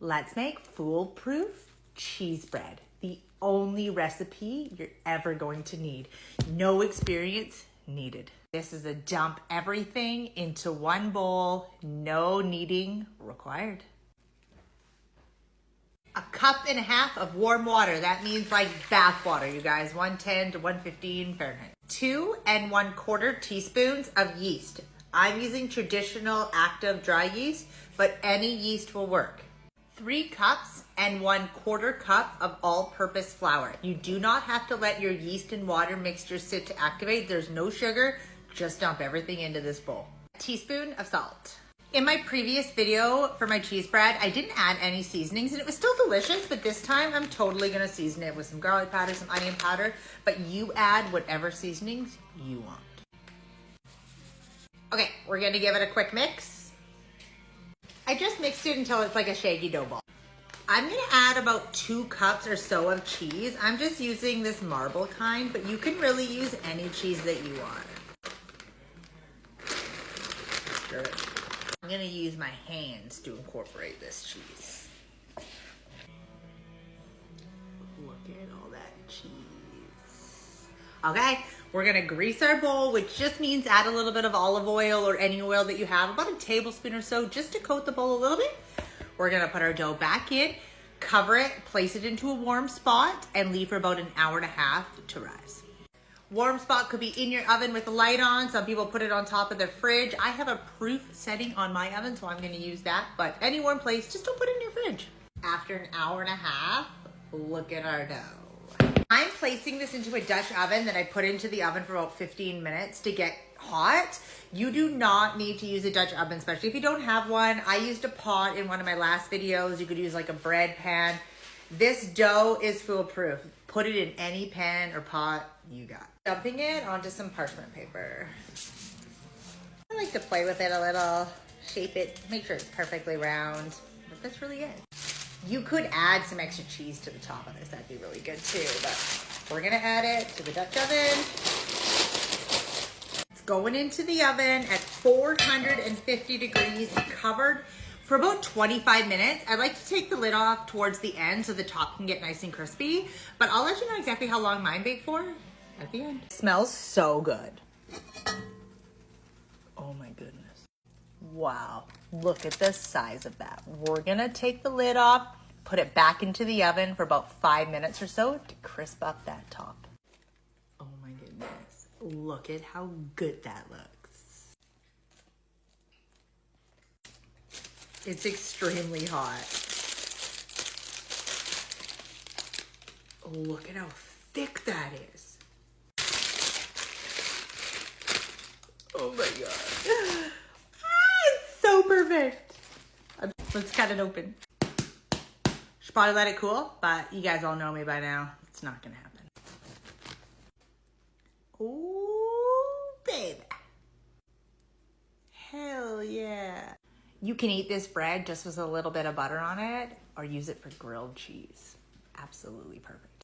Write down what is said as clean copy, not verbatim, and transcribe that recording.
Let's make foolproof cheese bread. The only recipe you're ever going to need. No experience needed. This is a dump everything into one bowl, no kneading required. 1.5 cups of warm water. That means like bath water, you guys. 110 to 115 Fahrenheit. 2 1/4 teaspoons of yeast. I'm using traditional active dry yeast, but any yeast will work. 3 cups and 1/4 cup of all-purpose flour. You do not have to let your yeast and water mixture sit to activate. There's no sugar. Just dump everything into this bowl. A teaspoon of salt. In my previous video for my cheese bread, I didn't add any seasonings and it was still delicious, but this time I'm totally gonna season it with some garlic powder, some onion powder, but you add whatever seasonings you want. Okay, we're gonna give it a quick mix. I just mixed it until it's like a shaggy dough ball. I'm gonna add about 2 cups or so of cheese. I'm just using this marble kind, but you can really use any cheese that you want. Stir it. I'm gonna use my hands to incorporate this cheese. Look at all that cheese. Okay, we're gonna grease our bowl, which just means add a little bit of olive oil or any oil that you have, about a tablespoon or so, just to coat the bowl a little bit. We're gonna put our dough back in, cover it, place it into a warm spot, and leave for about 1.5 hours to rise. Warm spot could be in your oven with the light on. Some people put it on top of their fridge. I have a proof setting on my oven, so I'm gonna use that. But any warm place, just don't put it in your fridge. After 1.5 hours, look at our dough. I'm placing this into a Dutch oven that I put into the oven for about 15 minutes to get hot. You do not need to use a Dutch oven, especially if you don't have one. I used a pot in one of my last videos. You could use like a bread pan. This dough is foolproof. Put it in any pan or pot you got. Dumping it onto some parchment paper. I like to play with it a little, shape it, make sure it's perfectly round. But that's really it. You could add some extra cheese to the top of this. That'd be really good too, but we're gonna add it to the Dutch oven. It's going into the oven at 450 degrees, covered for about 25 minutes. I like to take the lid off towards the end so the top can get nice and crispy, but I'll let you know exactly how long mine baked for at the end. It smells so good. Oh my goodness. Wow, look at the size of that. We're gonna take the lid off, put it back into the oven for about 5 minutes or so to crisp up that top. Oh my goodness, look at how good that looks. It's extremely hot. Look at how thick that is. Oh my God. It's so perfect. Let's cut it open. Should probably let it cool, but you guys all know me by now. It's not gonna happen. Oh, baby. Hell yeah. You can eat this bread just with a little bit of butter on it or use it for grilled cheese. Absolutely perfect.